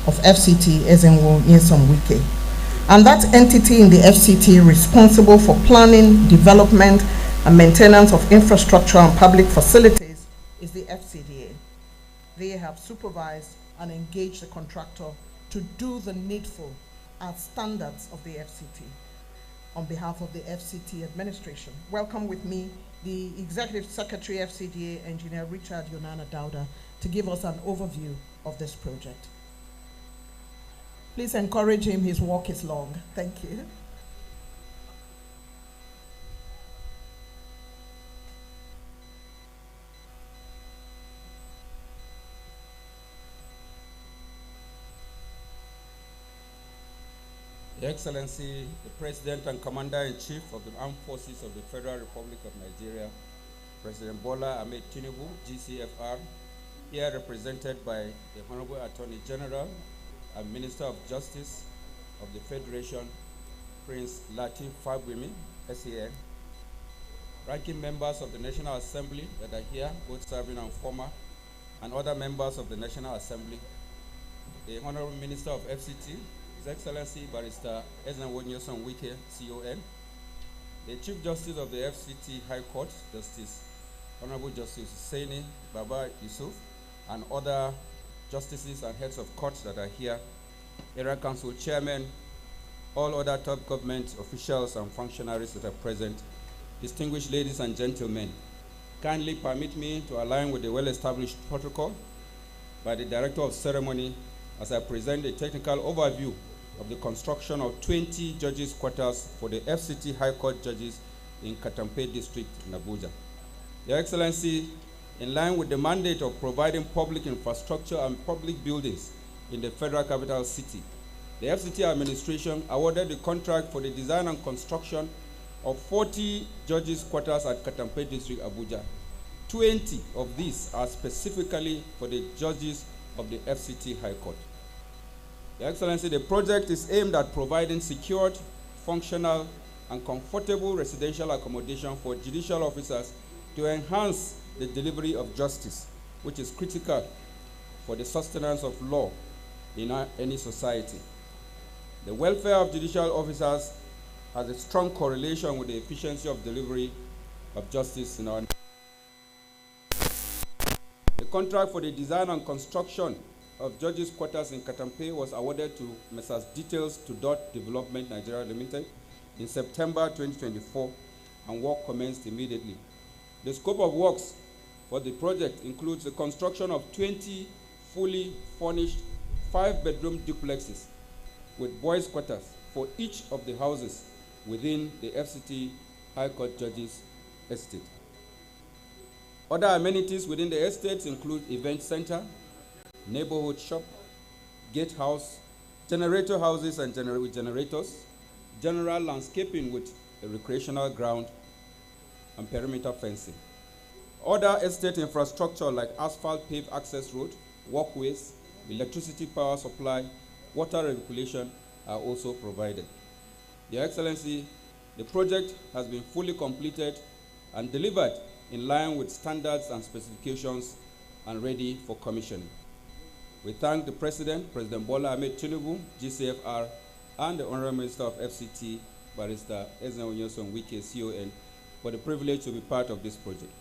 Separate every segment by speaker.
Speaker 1: of FCT, Ezenwo Nyesom Wike. And that entity in the FCT responsible for planning, development, and maintenance of infrastructure and public facilities is the FCDA. They have supervised and engaged the contractor to do the needful as standards of the FCT. On behalf of the FCT administration, welcome with me the Executive Secretary FCDA, Engineer Richard Yonana Dauda, to give us an overview of this project. Please encourage him, his walk is long. Thank you.
Speaker 2: Your Excellency, the President and Commander-in-Chief of the Armed Forces of the Federal Republic of Nigeria, President Bola Ahmed Tinubu, GCFR, here represented by the Honorable Attorney General and Minister of Justice of the Federation, Prince Lateef Fagbemi, SAN, ranking members of the National Assembly that are here, both serving and former, and other members of the National Assembly, the Honorable Minister of FCT, His Excellency Barrister Ezenwo Nyesom Wike, CON, the Chief Justice of the FCT High Court, Justice Honorable Justice Hussaini Baba Yusuf, and other justices and heads of courts that are here, Area Council Chairman, all other top government officials and functionaries that are present, distinguished ladies and gentlemen, kindly permit me to align with the well-established protocol by the Director of Ceremony as I present a technical overview of the construction of 20 judges' quarters for the FCT High Court judges in Katampe District in Abuja. Your Excellency, in line with the mandate of providing public infrastructure and public buildings in the Federal Capital City, the FCT administration awarded the contract for the design and construction of 40 judges' quarters at Katampe District, Abuja. 20 of these are specifically for the judges of the FCT High Court. Your Excellency, the project is aimed at providing secured, functional, and comfortable residential accommodation for judicial officers to enhance the delivery of justice, which is critical for the sustenance of law in any society. The welfare of judicial officers has a strong correlation with the efficiency of delivery of justice in our nation. The contract for the design and construction of judges' quarters in Katampe was awarded to Messrs. Details to Dot Development Nigeria Limited in September 2024, and work commenced immediately. The scope of works for the project includes the construction of 20 fully furnished 5-bedroom duplexes with boys' quarters for each of the houses within the FCT High Court Judges Estate. Other amenities within the estates include event center, neighborhood shop, gatehouse, generator houses and generators, general landscaping with a recreational ground, and perimeter fencing. Other estate infrastructure like asphalt paved access road, walkways, electricity power supply, water regulation are also provided. Your Excellency, the project has been fully completed and delivered in line with standards and specifications and ready for commissioning. We thank the President, President Bola Ahmed Tinubu, GCFR, and the Honorable Minister of FCT, Barrister Ezenwo Nyesom Wike, CON, for the privilege to be part of this project.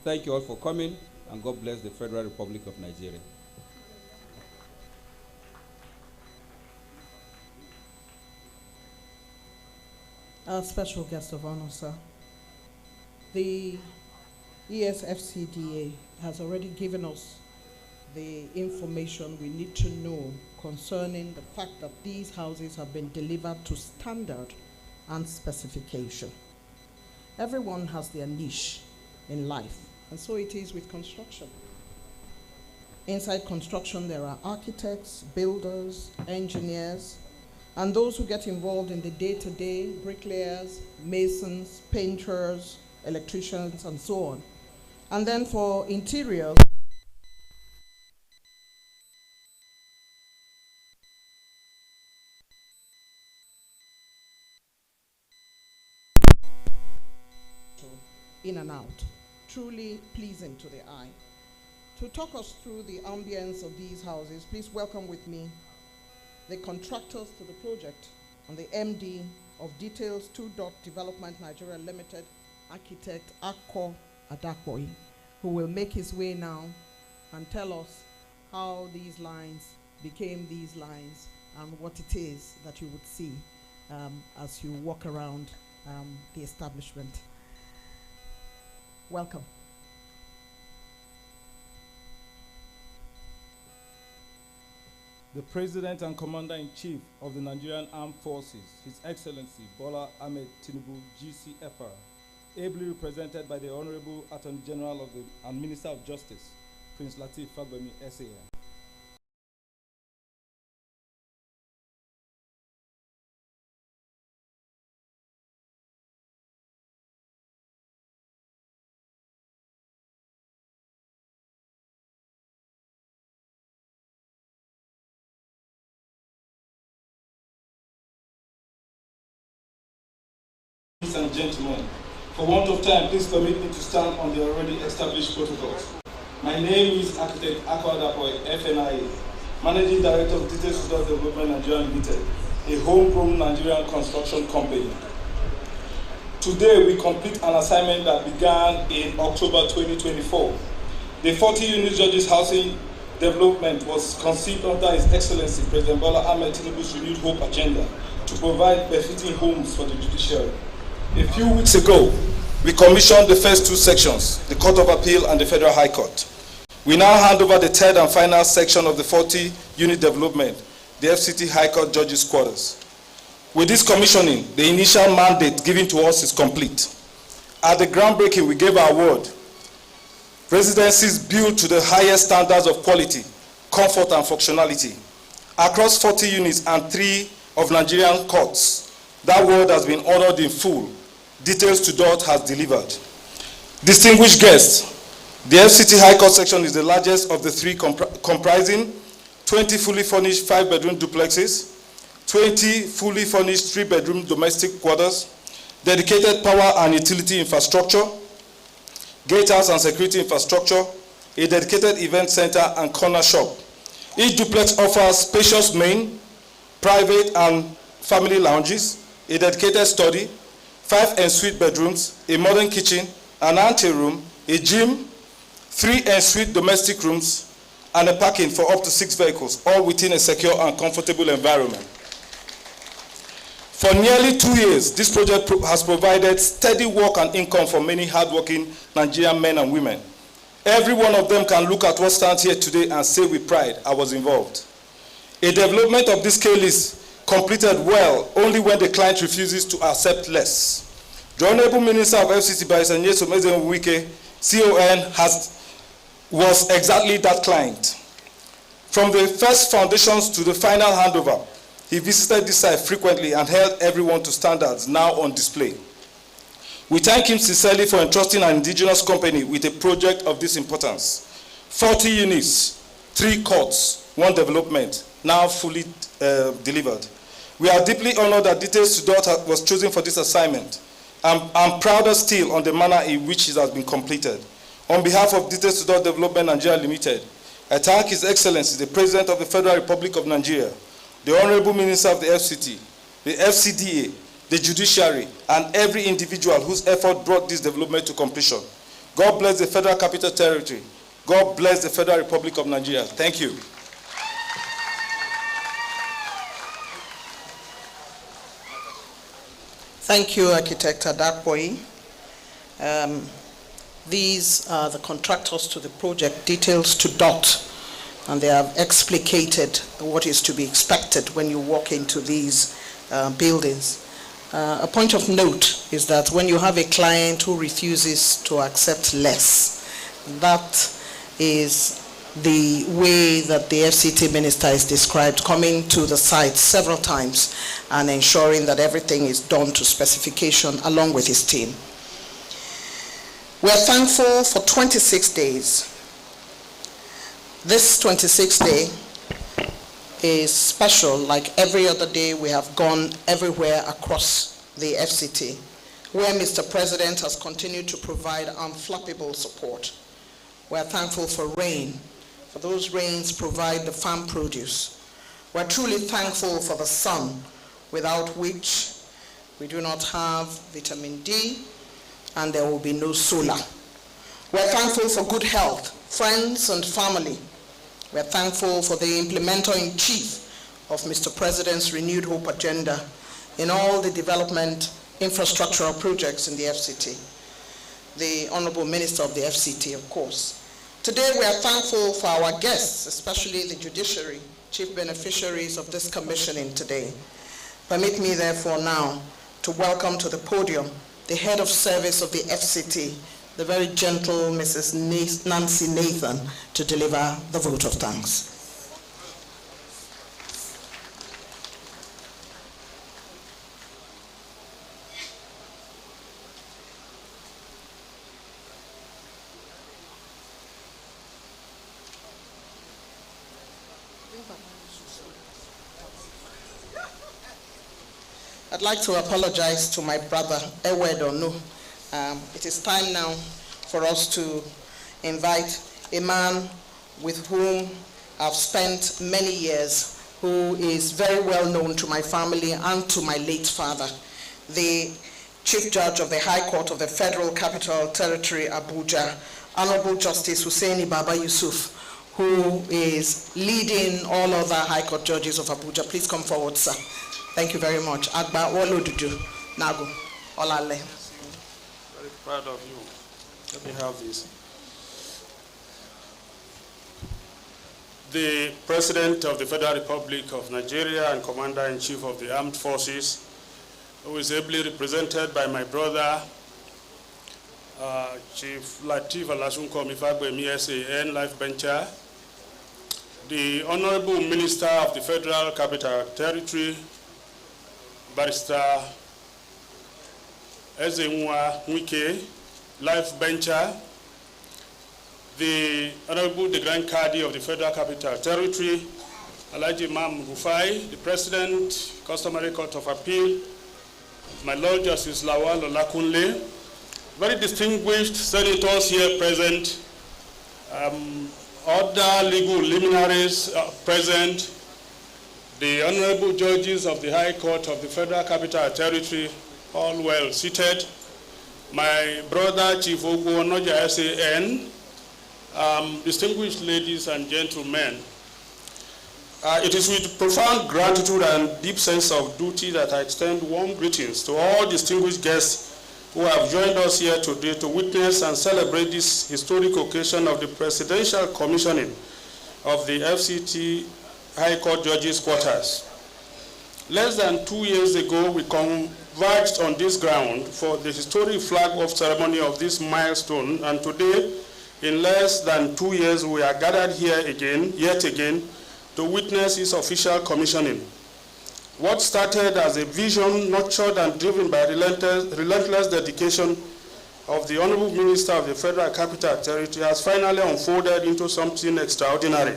Speaker 2: Thank you all for coming, and God bless the Federal Republic of Nigeria.
Speaker 1: Our special guest of honor, sir. The ESFCDA has already given us the information we need to know concerning the fact that these houses have been delivered to standard and specification. Everyone has their niche in life, and so it is with construction. Inside construction, there are architects, builders, engineers, and those who get involved in the day-to-day, bricklayers, masons, painters, electricians, and so on. And then for interiors, in and out, truly pleasing to the eye. To talk us through the ambience of these houses, please welcome with me the contractors to the project and the MD of Details 2. Development Nigeria Limited, architect Akko Adakboyi, who will make his way now and tell us how these lines became these lines and what it is that you would see as you walk around the establishment. Welcome.
Speaker 3: The President and Commander-in-Chief of the Nigerian Armed Forces, His Excellency Bola Ahmed Tinubu, GCFR, ably represented by the Honorable Attorney General and Minister of Justice, Prince Lateef Fagbemi, SAN. Ladies and gentlemen, for want of time, please permit me to stand on the already established protocols. My name is Architect Akko Adakboyi, FNIA, Managing Director of Details Development Nigeria Limited, a homegrown Nigerian construction company. Today, we complete an assignment that began in October 2024. The 40-unit Judges Housing Development was conceived under His Excellency President Bola Ahmed Tinubu's renewed hope agenda to provide befitting homes for the judiciary. A few weeks ago, we commissioned the first two sections, the Court of Appeal and the Federal High Court. We now hand over the third and final section of the 40-unit development, the Fcta High Court Judges' Quarters. With this commissioning, the initial mandate given to us is complete. At the groundbreaking, we gave our word. Residencies built to the highest standards of quality, comfort, and functionality. Across 40 units and 3 of Nigerian courts, that word has been honored in full. Details to dot has delivered. Distinguished guests, the Fcta High Court section is the largest of the 3, comprising 20 fully furnished 5-bedroom duplexes, 20 fully furnished 3-bedroom domestic quarters, dedicated power and utility infrastructure, gatehouse and security infrastructure, a dedicated event center and corner shop. Each duplex offers spacious main, private and family lounges, a dedicated study, 5 en-suite bedrooms, a modern kitchen, an ante-room, a gym, 3 en-suite domestic rooms, and a parking for up to 6 vehicles, all within a secure and comfortable environment. For nearly 2 years, this project has provided steady work and income for many hardworking Nigerian men and women. Every one of them can look at what stands here today and say with pride, I was involved. A development of this scale is completed well only when the client refuses to accept less. The Honorable Minister of FCT, Barrister Nyesom Wike, CON, was exactly that client. From the first foundations to the final handover, he visited this site frequently and held everyone to standards now on display. We thank him sincerely for entrusting an indigenous company with a project of this importance. 40 units, 3 courts, 1 development, now fully delivered. We are deeply honored that Details to Dot was chosen for this assignment. I'm prouder still on the manner in which it has been completed. On behalf of Details to Dot Development Nigeria Limited, I thank His Excellency, the President of the Federal Republic of Nigeria, the Honorable Minister of the FCT, the FCDA, the Judiciary, and every individual whose effort brought this development to completion. God bless the Federal Capital Territory. God bless the Federal Republic of Nigeria. Thank you.
Speaker 1: Thank you, Architect Adakboyi. These are the contractors to the project, Details to Dot, and they have explicated what is to be expected when you walk into these buildings. A point of note is that when you have a client who refuses to accept less, that is the way that the FCT minister is described, coming to the site several times and ensuring that everything is done to specification along with his team. We are thankful for 26 days. This 26th day is special. Like every other day, we have gone everywhere across the FCT, where Mr. President has continued to provide unflappable support. We are thankful for rain. For those rains provide the farm produce. We're truly thankful for the sun, without which we do not have vitamin D and there will be no solar. We're thankful for good health, friends and family. We're thankful for the implementer-in-chief of Mr. President's Renewed Hope agenda in all the development infrastructural projects in the FCT. The Honorable Minister of the FCT, of course. Today we are thankful for our guests, especially the judiciary, chief beneficiaries of this commissioning today. Permit me therefore now to welcome to the podium the head of service of the FCT, the very gentle Mrs. Nancy Nathan, to deliver the vote of thanks. I'd like to apologize to my brother, Ewedono. It is time now for us to invite a man with whom I've spent many years, who is very well known to my family and to my late father, the Chief Judge of the High Court of the Federal Capital Territory, Abuja, Honorable Justice Hussaini Baba Yusuf, who is leading all other High Court judges of Abuja. Please come forward, sir. Thank you very much. Agba Wolodudu Nago Olale.
Speaker 3: Very proud of you. Let me have this. The President of the Federal Republic of Nigeria and Commander-in-Chief of the Armed Forces, who is ably represented by my brother, Chief Lateef Olasunko Mifagbemi SAN, Life Bencher, the Honorable Minister of the Federal Capital Territory, Barrister Ezenwa Wike, Life Bencher, the Honorable the Grand Cadi of the Federal Capital Territory, Alhaji Imam Rufai, the President, Customary Court of Appeal, my Lord Justice Lawal Olakunle, very distinguished senators here present, other legal luminaries present, the honorable judges of the High Court of the Federal Capital Territory, all well seated, my brother Chief Ogo Onoja SAN, distinguished ladies and gentlemen. It is with profound gratitude and deep sense of duty that I extend warm greetings to all distinguished guests who have joined us here today to witness and celebrate this historic occasion of the Presidential Commissioning of the FCT High Court Judges' Quarters. Less than 2 years ago, we converged on this ground for the historic flag-off ceremony of this milestone, and today, in less than 2 years, we are gathered here again, yet again, to witness its official commissioning. What started as a vision nurtured and driven by relentless dedication of the Honorable Minister of the Federal Capital Territory has finally unfolded into something extraordinary.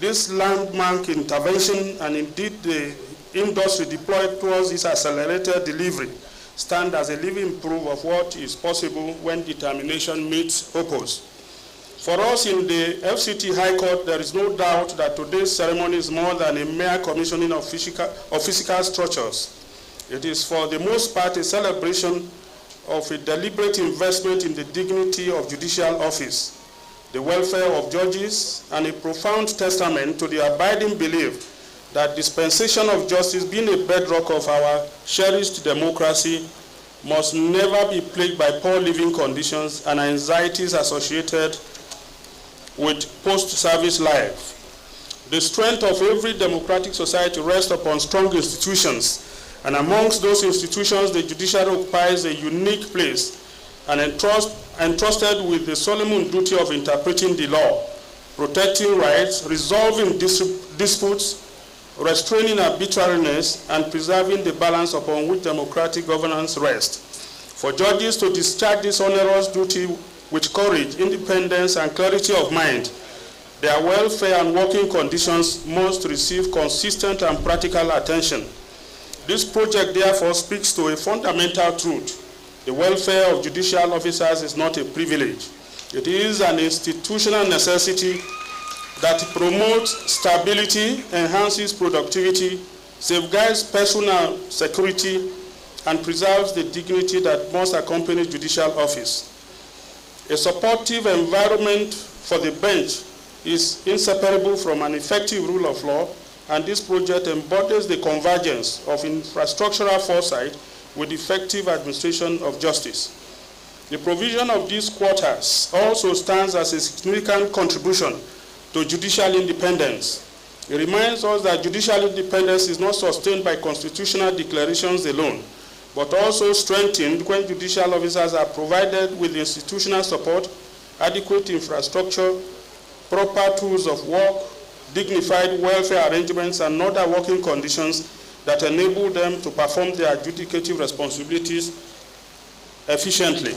Speaker 3: This landmark intervention, and indeed the industry deployed towards its accelerated delivery, stand as a living proof of what is possible when determination meets purpose. For us in the FCT High Court, there is no doubt that today's ceremony is more than a mere commissioning of physical structures. It is for the most part a celebration of a deliberate investment in the dignity of judicial office, the welfare of judges, and a profound testament to the abiding belief that dispensation of justice, being a bedrock of our cherished democracy, must never be plagued by poor living conditions and anxieties associated with post-service life. The strength of every democratic society rests upon strong institutions, and amongst those institutions, the judiciary occupies a unique place and entrusted with the solemn duty of interpreting the law, protecting rights, resolving disputes, restraining arbitrariness, and preserving the balance upon which democratic governance rests. For judges to discharge this onerous duty with courage, independence, and clarity of mind, their welfare and working conditions must receive consistent and practical attention. This project therefore speaks to a fundamental truth. The welfare of judicial officers is not a privilege. It is an institutional necessity
Speaker 4: that promotes stability, enhances productivity, safeguards personal security, and preserves the dignity that must accompany judicial office. A supportive environment for the bench is inseparable from an effective rule of law, and this project embodies the convergence of infrastructural foresight with effective administration of justice. The provision of these quarters also stands as a significant contribution to judicial independence. It reminds us that judicial independence is not sustained by constitutional declarations alone, but also strengthened when judicial officers are provided with institutional support, adequate infrastructure, proper tools of work, dignified welfare arrangements, and other working conditions that enable them to perform their adjudicative responsibilities efficiently,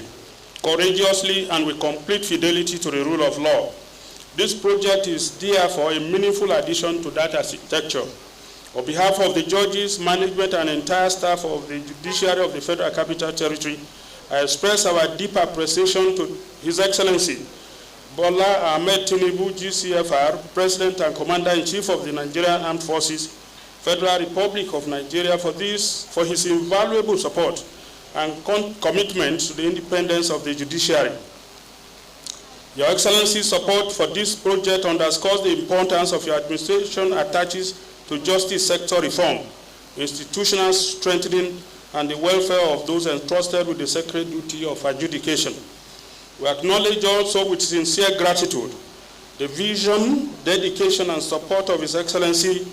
Speaker 4: courageously, and with complete fidelity to the rule of law. This project is therefore a meaningful addition to that architecture. On behalf of the judges, management, and entire staff of the Judiciary of the Federal Capital Territory, I express our deep appreciation to His Excellency Bola Ahmed Tinubu, GCFR, President and Commander-in-Chief of the Nigerian Armed Forces, Federal Republic of Nigeria, for his invaluable support and commitment to the independence of the judiciary. Your Excellency's support for this project underscores the importance of your administration attaches to justice sector reform, institutional strengthening, and the welfare of those entrusted with the sacred duty of adjudication. We acknowledge also with sincere gratitude the vision, dedication, and support of His Excellency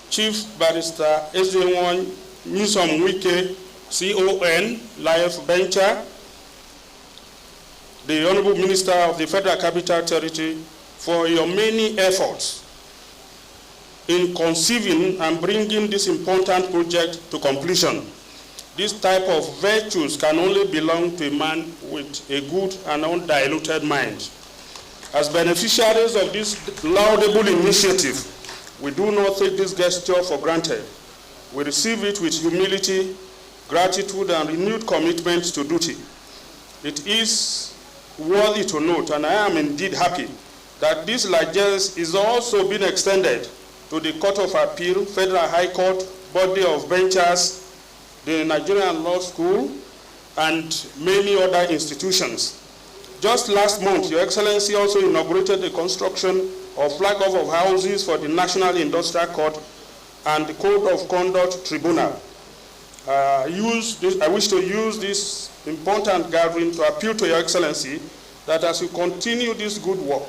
Speaker 4: Chief Barrister Ezenwa Nyesom Wike, CON, Life Bencher, the Honorable Minister of the Federal Capital Territory, for your many efforts in conceiving and bringing this important project to completion. This type of virtues can only belong to a man with a good and undiluted mind. As beneficiaries of this laudable initiative, we do not take this gesture for granted. We receive it with humility, gratitude, and renewed commitment to duty. It is worthy to note, and I am indeed happy, that this largesse is also being extended to the Court of Appeal, Federal High Court, Body of Benchers, the Nigerian Law School, and many other institutions. Just last month, Your Excellency also inaugurated the construction of flag-off of houses for the National Industrial Court and the Code of Conduct Tribunal. I wish to use this important gathering to appeal to Your Excellency that as you continue this good work,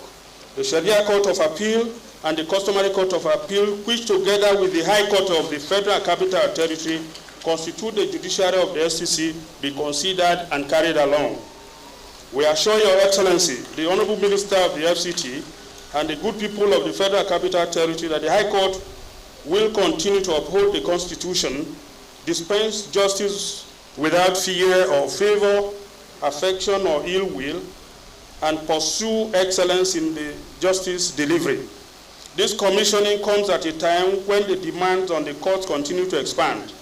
Speaker 4: the Sharia Court of Appeal and the Customary Court of Appeal, which together with the High Court of the Federal Capital Territory constitute the judiciary of the FCC, be considered and carried along. We assure Your Excellency, the Honorable Minister of the FCT, and the good people of the Federal Capital Territory that the High Court will continue to uphold the Constitution, dispense justice without fear or favor, affection or ill will, and pursue excellence in the justice delivery. This commissioning comes at a time when the demands on the courts continue to expand.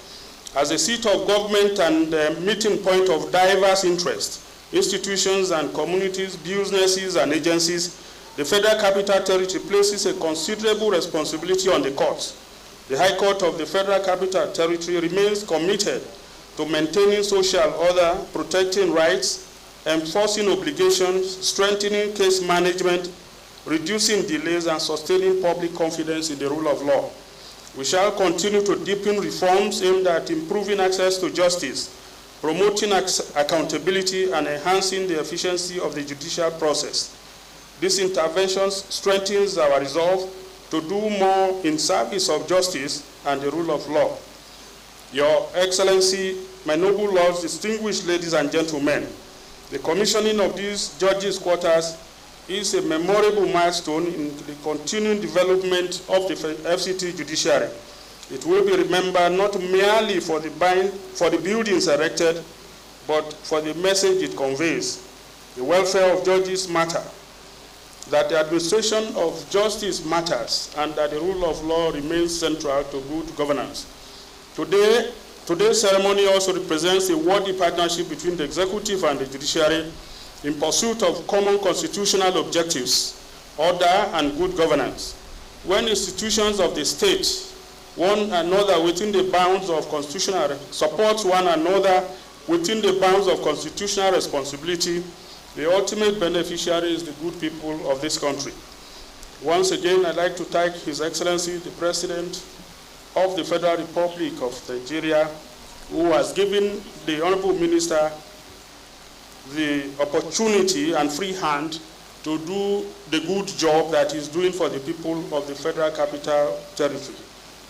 Speaker 4: As a seat of government and a meeting point of diverse interests, institutions and communities, businesses and agencies, the Federal Capital Territory places a considerable responsibility on the courts. The High Court of the Federal Capital Territory remains committed to maintaining social order, protecting rights, enforcing obligations, strengthening case management, reducing delays, and sustaining public confidence in the rule of law. We shall continue to deepen reforms aimed at improving access to justice, promoting accountability, and enhancing the efficiency of the judicial process. This intervention strengthens our resolve to do more in service of justice and the rule of law. Your Excellency, my noble lords, distinguished ladies and gentlemen, the commissioning of these judges' quarters is a memorable milestone in the continuing development of the FCT judiciary. It will be remembered not merely for the buildings erected, but for the message it conveys. The welfare of judges matter, that the administration of justice matters, and that the rule of law remains central to good governance. Today's ceremony also represents a worthy partnership between the executive and the judiciary in pursuit of common constitutional objectives, order, and good governance. When institutions of the state, one another within the bounds of constitutional, support one another within the bounds of constitutional responsibility, the ultimate beneficiary is the good people of this country. Once again, I'd like to thank His Excellency, the President of the Federal Republic of Nigeria, who has given the Honorable Minister the opportunity and free hand to do the good job that he's doing for the people of the Federal Capital Territory.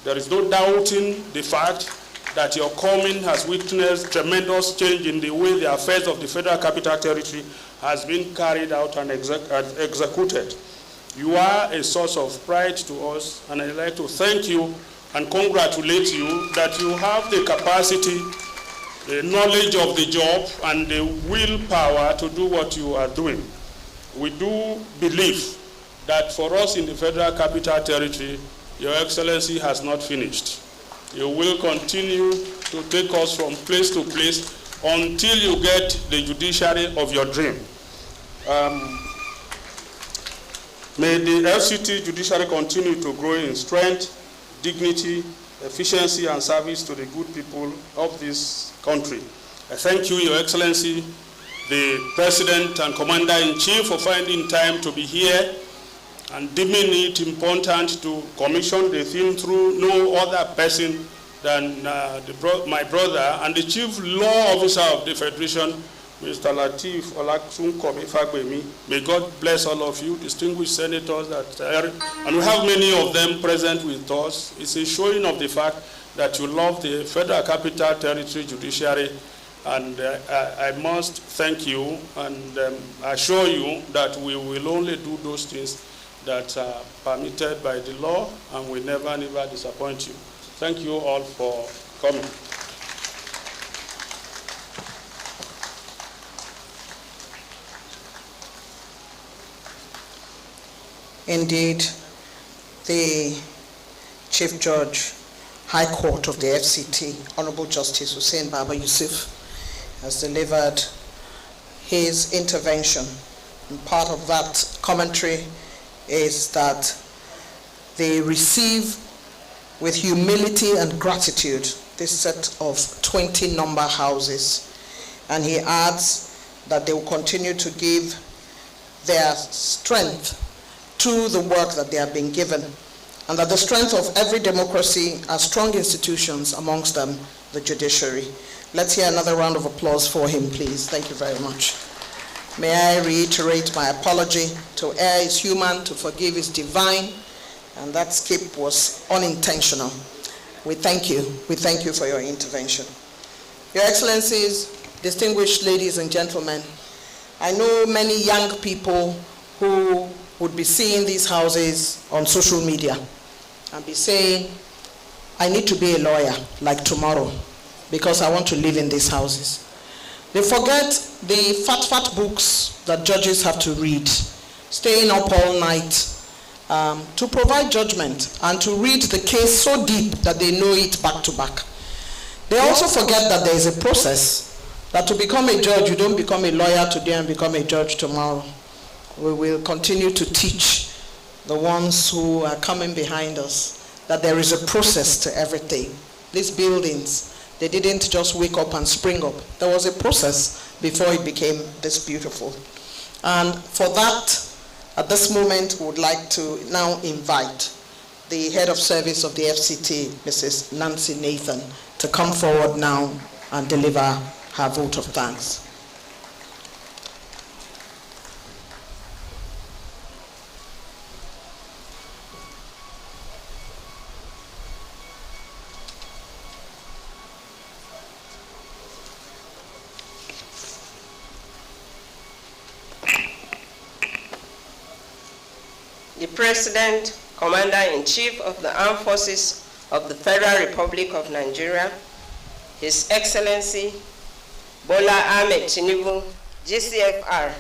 Speaker 4: There is no doubting the fact that your coming has witnessed tremendous change in the way the affairs of the Federal Capital Territory has been carried out and executed. You are a source of pride to us, and I'd like to thank you and congratulate you that you have the capacity, the knowledge of the job, and the willpower to do what you are doing. We do believe that for us in the Federal Capital Territory, Your Excellency has not finished. You will continue to take us from place to place until you get the judiciary of your dream. May the FCT judiciary continue to grow in strength, dignity, efficiency, and service to the good people of this country. I thank you, Your Excellency, the President and Commander-in-Chief, for finding time to be here and deeming it important to commission the thing through no other person than my brother and the Chief Law Officer of the Federation, Mr. Lateef Olasunkomi Fagbemi. May God bless all of you, distinguished senators that are, and we have many of them present with us. It's a showing of the fact that you love the Federal Capital Territory Judiciary, and I must thank you and assure you that we will only do those things that are permitted by the law, and we never disappoint you. Thank you all for coming.
Speaker 1: Indeed, the Chief Judge, High Court of the FCT, Honorable Justice Hussein Baba Yusuf, has delivered his intervention. And part of that commentary is that they receive with humility and gratitude this set of 20 number houses. And he adds that they will continue to give their strength to the work that they have been given, and that the strength of every democracy are strong institutions, amongst them the judiciary. Let's hear another round of applause for him, please. Thank you very much. May I reiterate my apology. To err is human, to forgive is divine, and that skip was unintentional. We thank you. We thank you for your intervention. Your Excellencies, distinguished ladies and gentlemen, I know many young people who would be seeing these houses on social media and be saying, I need to be a lawyer like tomorrow because I want to live in these houses. They forget the fat books that judges have to read, staying up all night to provide judgment and to read the case so deep that they know it back to back. They also forget that there is a process, that to become a judge, you don't become a lawyer today and become a judge tomorrow. We will continue to teach the ones who are coming behind us that there is a process to everything. These buildings, they didn't just wake up and spring up. There was a process before it became this beautiful. And for that, at this moment, we would like to now invite the head of service of the FCT, Mrs. Nancy Nathan, to come forward now and deliver her vote of thanks.
Speaker 5: The President, Commander-in-Chief of the Armed Forces of the Federal Republic of Nigeria, His Excellency Bola Ahmed Tinubu, GCFR,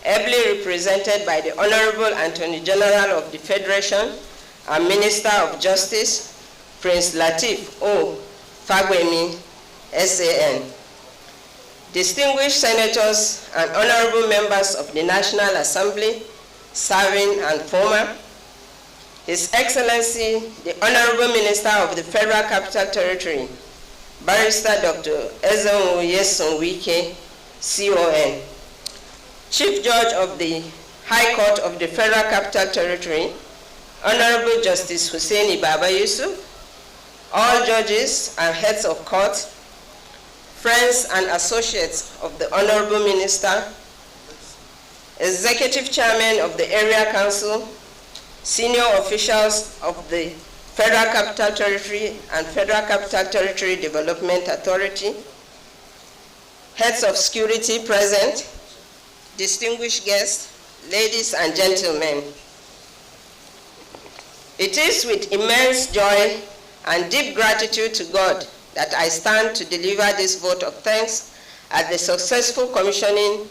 Speaker 5: ably represented by the Honorable Attorney General of the Federation and Minister of Justice, Prince Lateef O. Fagbemi, SAN. Distinguished Senators and Honorable Members of the National Assembly, serving and former, His Excellency, the Honorable Minister of the Federal Capital Territory, Barrister Dr. Ezenwoye Wike, CON, Chief Judge of the High Court of the Federal Capital Territory, Honorable Justice Hussein Baba Yusuf, all judges and heads of court, friends and associates of the Honorable Minister, Executive Chairman of the Area Council, senior officials of the Federal Capital Territory and Federal Capital Territory Development Authority, heads of security present, distinguished guests, ladies and gentlemen. It is with immense joy and deep gratitude to God that I stand to deliver this vote of thanks at the successful commissioning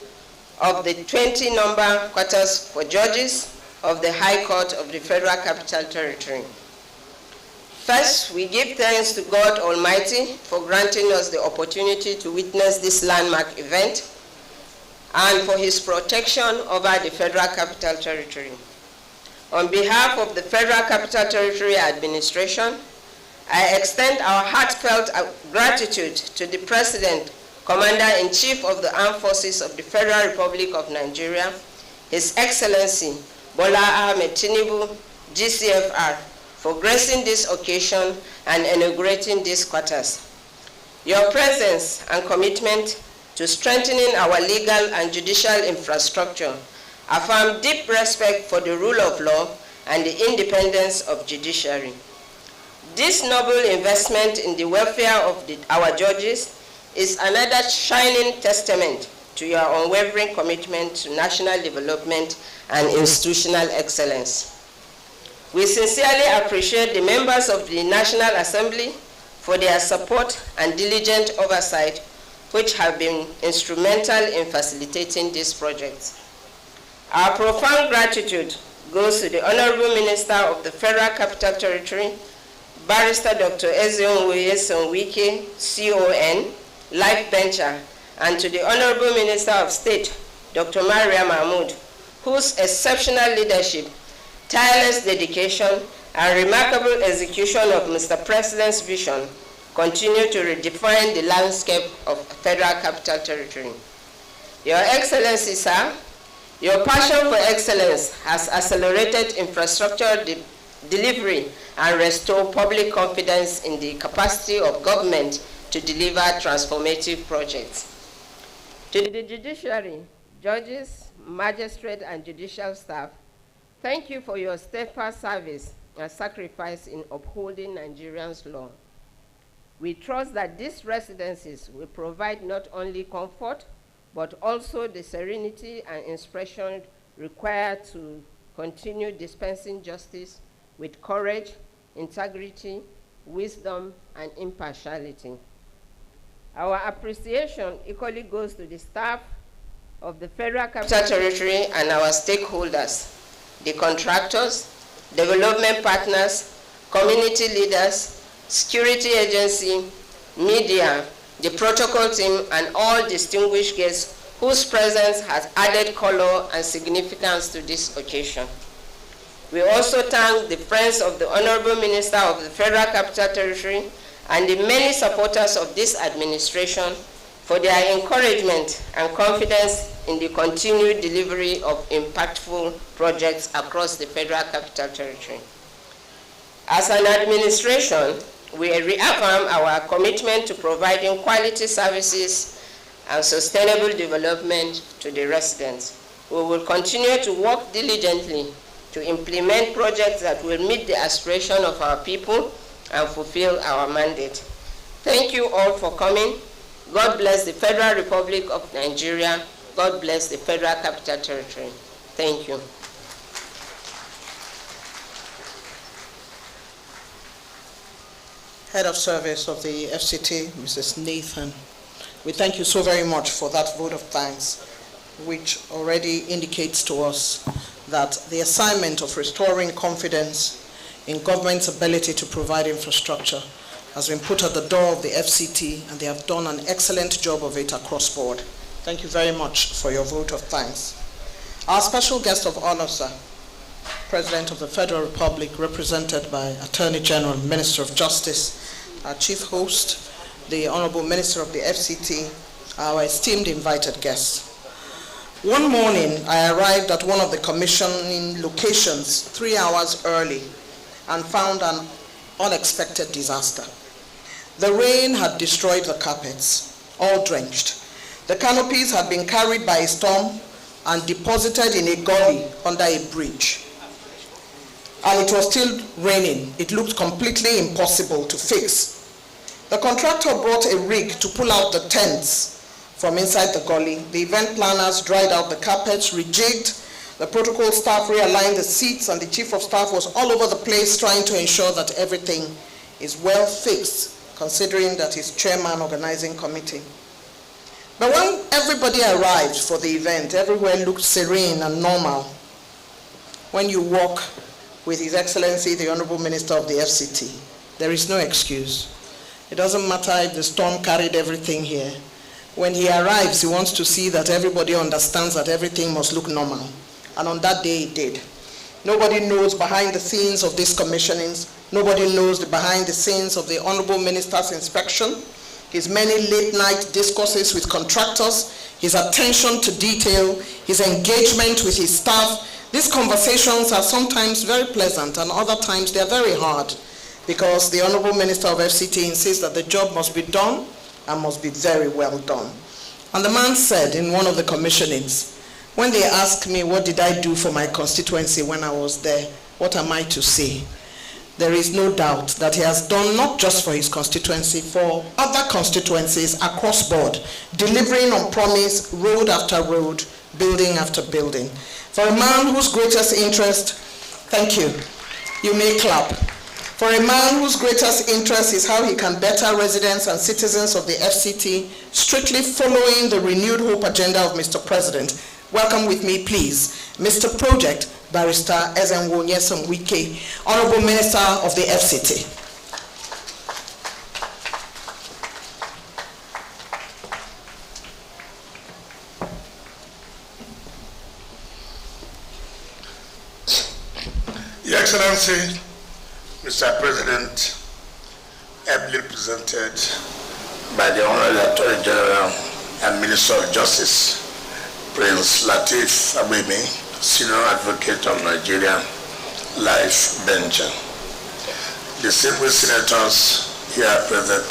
Speaker 5: of the 20-number quarters for judges of the High Court of the Federal Capital Territory. First, we give thanks to God Almighty for granting us the opportunity to witness this landmark event and for His protection over the Federal Capital Territory. On behalf of the Federal Capital Territory Administration, I extend our heartfelt gratitude to the President, Commander-in-Chief of the Armed Forces of the Federal Republic of Nigeria, His Excellency Bola Ahmed Tinubu, GCFR, for gracing this occasion and inaugurating these quarters. Your presence and commitment to strengthening our legal and judicial infrastructure affirm deep respect for the rule of law and the independence of judiciary. This noble investment in the welfare of our judges is another shining testament to your unwavering commitment to national development and institutional excellence. We sincerely appreciate the members of the National Assembly for their support and diligent oversight, which have been instrumental in facilitating this project. Our profound gratitude goes to the Honorable Minister of the Federal Capital Territory, Barrister Dr. Ezenwoye Wike, CON, Life Bencher, and to the Honorable Minister of State, Dr. Maria Mahmoud, whose exceptional leadership, tireless dedication, and remarkable execution of Mr. President's vision continue to redefine the landscape of Federal Capital Territory. Your Excellency, sir, your passion for excellence has accelerated infrastructure delivery and restored public confidence in the capacity of government to deliver transformative projects. To the judiciary, judges, magistrate, and judicial staff, thank you for your steadfast service and sacrifice in upholding Nigerians' law. We trust that these residencies will provide not only comfort, but also the serenity and inspiration required to continue dispensing justice with courage, integrity, wisdom, and impartiality. Our appreciation equally goes to the staff of the Federal Capital Territory and our stakeholders, the contractors, development partners, community leaders, security agency, media, the protocol team, and all distinguished guests whose presence has added color and significance to this occasion. We also thank the friends of the Honorable Minister of the Federal Capital Territory and the many supporters of this administration for their encouragement and confidence in the continued delivery of impactful projects across the Federal Capital Territory. As an administration, we reaffirm our commitment to providing quality services and sustainable development to the residents. We will continue to work diligently to implement projects that will meet the aspiration of our people and fulfill our mandate. Thank you all for coming. God bless the Federal Republic of Nigeria. God bless the Federal Capital Territory. Thank you.
Speaker 1: Head of Service of the FCT, Mrs. Nathan, we thank you so very much for that vote of thanks, which already indicates to us that the assignment of restoring confidence in government's ability to provide infrastructure has been put at the door of the FCT, and they have done an excellent job of it across board. Thank you very much for your vote of thanks. Our special guest of honor, sir, President of the Federal Republic, represented by Attorney General, Minister of Justice, our chief host, the Honorable Minister of the FCT, our esteemed invited guests. One morning, I arrived at one of the commissioning locations 3 hours early and found an unexpected disaster. The rain had destroyed the carpets, all drenched. The canopies had been carried by a storm and deposited in a gully under a bridge. And it was still raining. It looked completely impossible to fix. The contractor brought a rig to pull out the tents from inside the gully. The event planners dried out the carpets, rejigged. The protocol staff realigned the seats, and the chief of staff was all over the place trying to ensure that everything is well fixed, considering that he's chairman organizing committee. But when everybody arrived for the event, everywhere looked serene and normal. When you walk with His Excellency, the Honorable Minister of the FCT, there is no excuse. It doesn't matter if the storm carried everything here. When he arrives, he wants to see that everybody understands that everything must look normal. And on that day, it did. Nobody knows behind the scenes of these commissionings. Nobody knows the behind the scenes of the Honorable Minister's inspection, his many late-night discourses with contractors, his attention to detail, his engagement with his staff. These conversations are sometimes very pleasant, and other times they are very hard, because the Honorable Minister of FCT insists that the job must be done and must be very well done. And the man said in one of the commissionings, when they asked me what did I do for my constituency when I was there, what am I to say? There is no doubt that he has done not just for his constituency, for other constituencies across board, delivering on promise, road after road, building after building. For a man whose greatest interest, thank you, you may clap. For a man whose greatest interest is how he can better residents and citizens of the FCT, strictly following the renewed hope agenda of Mr. President, welcome with me, please, Mr. Project Barrister Ezenwo Nyesom Wike, Honorable Minister of the FCT.
Speaker 6: Your Excellency, Mr. President, ably presented by the Honorable Attorney General and Minister of Justice, Prince Lateef Fagbemi, Senior Advocate of Nigeria, Life Bencher. Distinguished senators here present,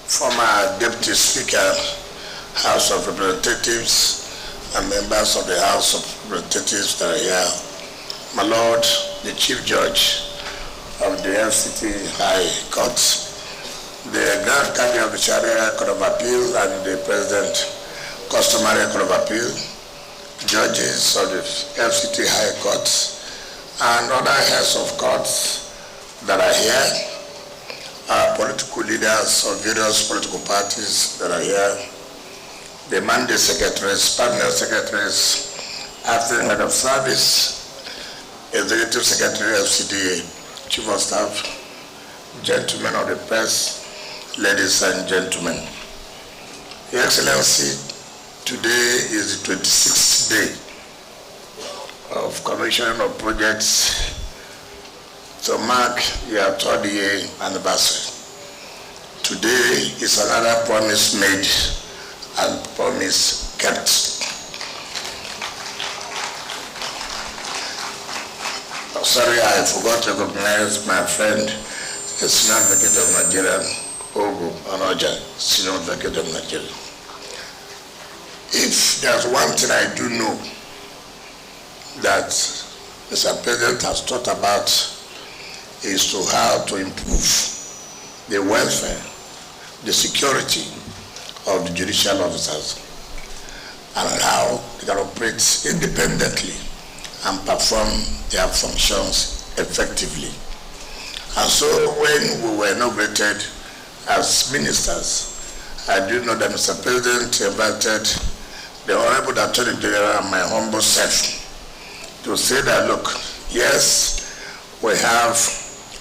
Speaker 6: former Deputy Speaker, House of Representatives, and members of the House of Representatives that are here, my Lord, the Chief Judge of the FCT High Court, the Grand Cabinet of the Sharia Court of Appeal, and the President Customary Court of Appeal, judges of the FCT High Court, and other heads of courts that are here, political leaders of various political parties that are here, the mandate secretaries, permanent secretaries, acting head of service, executive secretary of FCT, chief of staff, gentlemen of the press, ladies and gentlemen. Your Excellency, today is the 26th day of commissioning of projects to mark your 3rd year anniversary. Today is another promise made and promise kept. Sorry, I forgot to recognize my friend, the Senior Advocate of Nigeria, Ogu Onoja, Senior Advocate of Nigeria. If there's one thing I do know that Mr. President has thought about is to how to improve the welfare, the security of the judicial officers, and how they can operate independently and perform their functions effectively. And so when we were inaugurated as ministers, I do know that Mr. President invited the Honorable Attorney General and my humble self to say that, look, yes, we have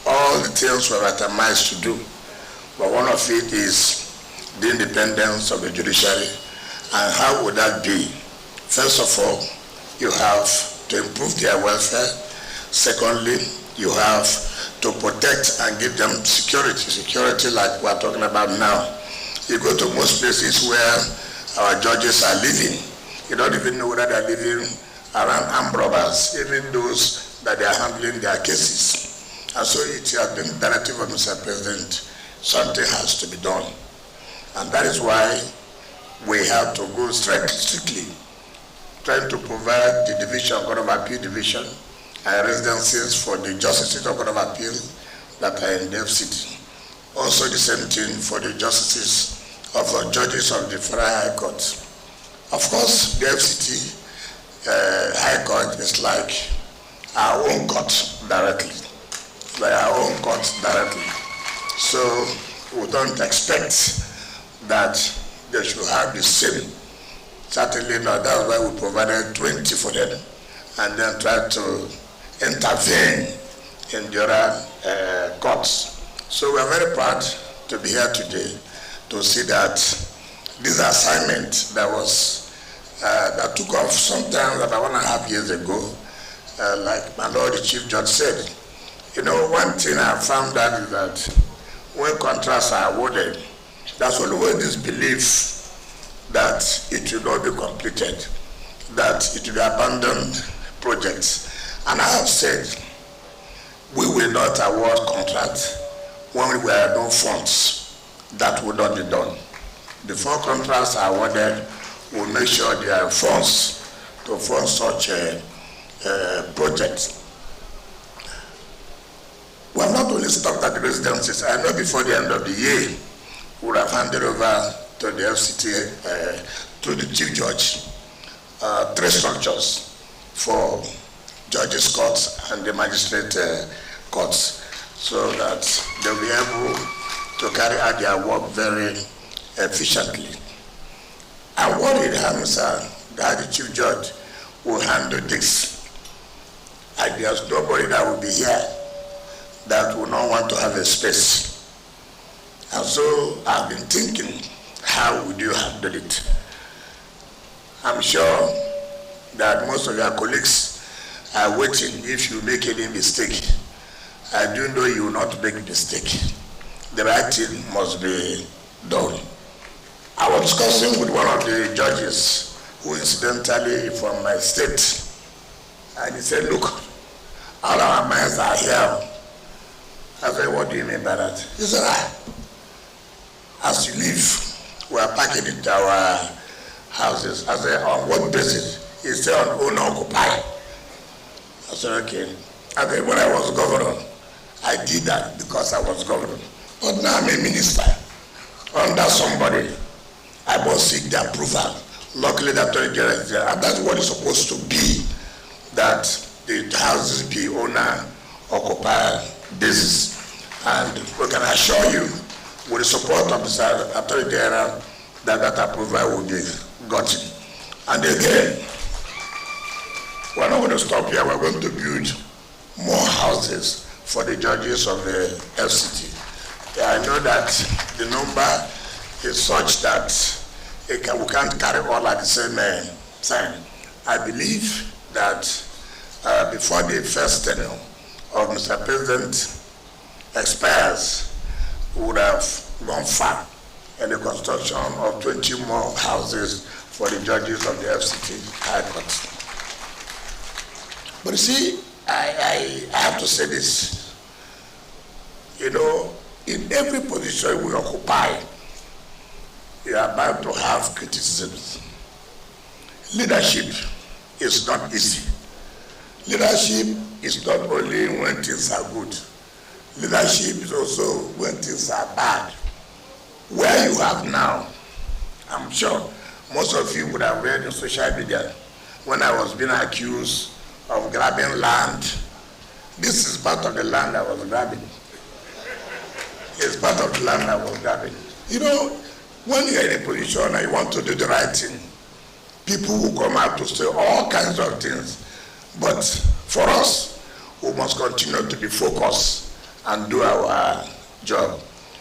Speaker 6: all the things we're itemized to do, but one of it is the independence of the judiciary. And how would that be? First of all, you have to improve their welfare. Secondly, you have to protect and give them security like we're talking about now. You go to most places where our judges are living, you don't even know whether they're living around armed robbers, even those that they are handling their cases. And so it has been the directive of Mr. President, something has to be done. And that is why we have to go strictly trying to provide the division, Court of Appeal division, and residencies for the justices of Court of Appeal that are in the FCT. Also the same thing for the justices of the judges of the Federal High Court. Of course, the FCT High Court is like our own court directly. Like our own court directly. So we don't expect that they should have the same. Certainly not. That's why we provided 20 for them and then try to intervene in the other courts. So we are very proud to be here today to see that this assignment that was that took off sometime about 1.5 years ago, like my Lord the Chief Judge said. You know, one thing I found out is that when contracts are awarded, that's always this belief that it will not be completed, that it will be abandoned projects. And I have said, we will not award contracts when we have no funds. That will not be done. Before contracts are awarded, we'll make sure there are funds to fund such a project. We have not only stopped at the residencies. I know before the end of the year, we would have handed over to the FCT, to the Chief Judge, 3 structures for judges' courts and the magistrate courts, so that they'll be able to carry out their work very efficiently. And what it happens that the Chief Judge will handle this. And there's nobody that will be here that will not want to have a space. And so I've been thinking, how would you handle it? I'm sure that most of your colleagues are waiting if you make any mistake. I do know you will not make a mistake. The right thing must be done. I was discussing with one of the judges who incidentally from my state, and he said, look, all our minds are here. I said, what do you mean by that? He said, as you leave, we are packing into our houses. I said, on what basis? He said, on owner occupy. I said, okay. I said, when I was governor, I did that because I was governor. But now I'm a minister under somebody. I must seek the approval. Luckily, the Attorney General is there. And that's what it's supposed to be, that the houses be owner occupier basis. And we can assure you, with the support of the Attorney General, that approval will be gotten. And again, we're not going to stop here. We're going to build more houses for the judges of the FCT. I know that the number is such that we can't carry all at the same time. I believe that before the first tenure of Mr. President expires, we would have gone far in the construction of 20 more houses for the judges of the FCT High Court. But you see, I have to say this. You know, in every position we occupy, you are about to have criticisms. Leadership is not easy. Leadership is not only when things are good. Leadership is also when things are bad. Where you have now, I'm sure most of you would have read on social media when I was being accused of grabbing land. This is part of the land I was grabbing. It's part of the land I was grabbing. You know, when you're in a position and you want to do the right thing, people will come out to say all kinds of things. But for us, we must continue to be focused and do our job.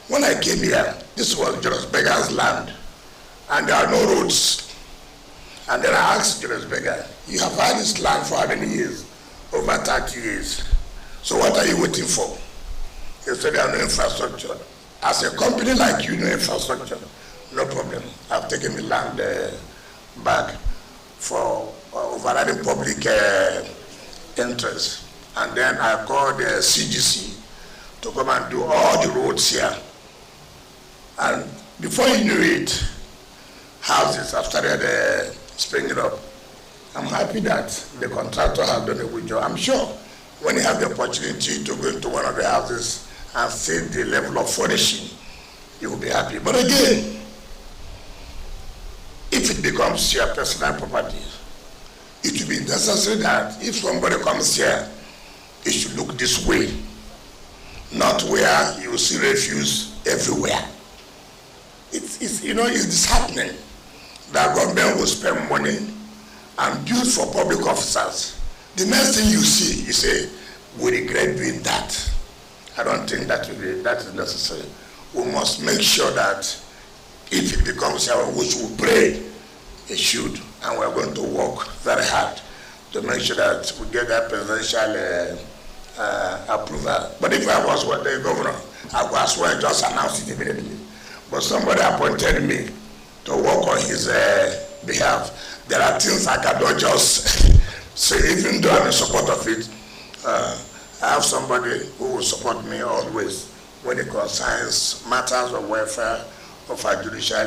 Speaker 6: When I came here, this was just beggars' land, and there are no roads. And then I asked Julius Berger, you have had this land for how many years? Over 30 years. So what are you waiting for? He said, there are no infrastructure. As a company like you, no infrastructure, no problem. I've taken the land back for overriding public interest. And then I called the CGC to come and do all the roads here. And before you knew it, houses have started springing up. I'm happy that the contractor has done a good job. I'm sure when you have the opportunity to go into one of the houses and see the level of furnishing, you will be happy. But again, if it becomes your personal property, it will be necessary that if somebody comes here, it should look this way, not where you see refuse everywhere. It's disheartening that government will spend money and build for public officers. The next thing you see, you say, we regret doing that. I don't think that is necessary. We must make sure that if it becomes our which we pray, it should, and we're going to work very hard to make sure that we get that presidential approval. But if I was the governor, I would as well just announce it immediately. But somebody appointed me to work on his behalf. There are things I cannot just say, even though I'm in support of it. I have somebody who will support me always when it concerns matters of welfare of our judicial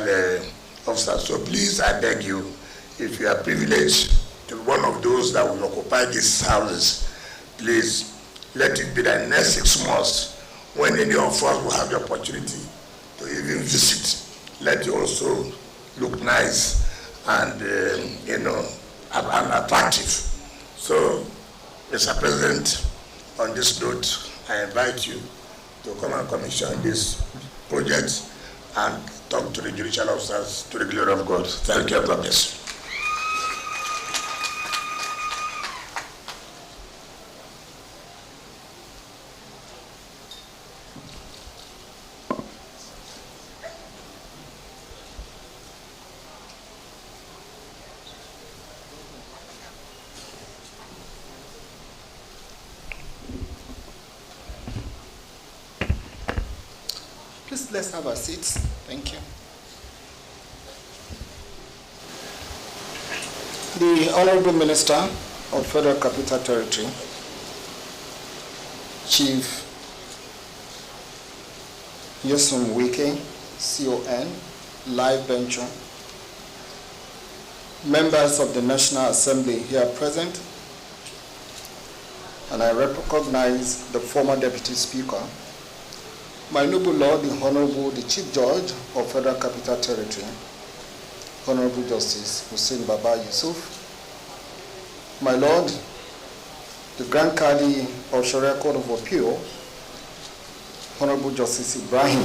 Speaker 6: officers. So please, I beg you, if you are privileged to be one of those that will occupy these houses, please let it be the next 6 months when any of us will have the opportunity to even visit. Let it also look nice and and attractive. So, Mr. President, on this note, I invite you to come and commission this project and talk to the judicial officers to the glory of God. Thank you, God bless.
Speaker 7: Please, let's have our seats. Thank you. The Honorable Minister of Federal Capital Territory, Chief Nyesom Wike, CON, Live Venture, members of the National Assembly here present, and I recognize the former Deputy Speaker, my noble Lord, the Honorable, the Chief Judge of Federal Capital Territory, Honorable Justice Hussein Baba Yusuf, my Lord, the Grand Cadi of Sharia Court of Appeal, Honorable Justice Ibrahim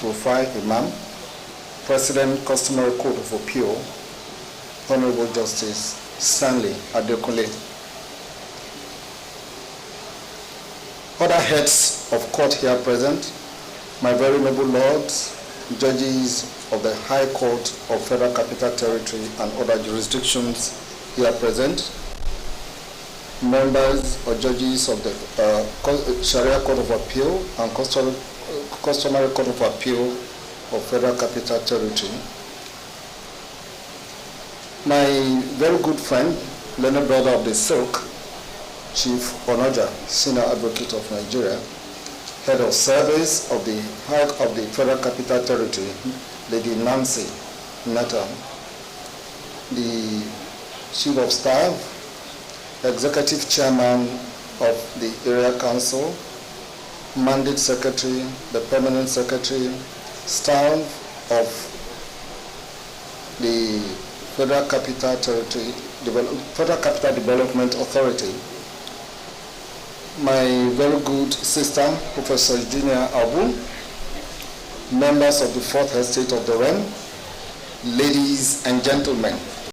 Speaker 7: Rufai Imam, President Customary Court of Appeal, Honorable Justice Stanley Adekunle, other heads of court here present, my very noble lords, judges of the High Court of Federal Capital Territory and other jurisdictions here present, members or judges of the Sharia Court of Appeal and Customary Court of Appeal of Federal Capital Territory, my very good friend, learned brother of the Silk, Chief Onoja, Senior Advocate of Nigeria, Head of Service of the Federal Capital Territory, Lady Nancy Nata, the Chief of Staff, Executive Chairman of the Area Council, Mandate Secretary, the Permanent Secretary, staff of the Federal Capital Territory, Federal Capital Development Authority, my very good sister, Professor Eugenia Abu, members of the Fourth Estate of the Realm, ladies and gentlemen.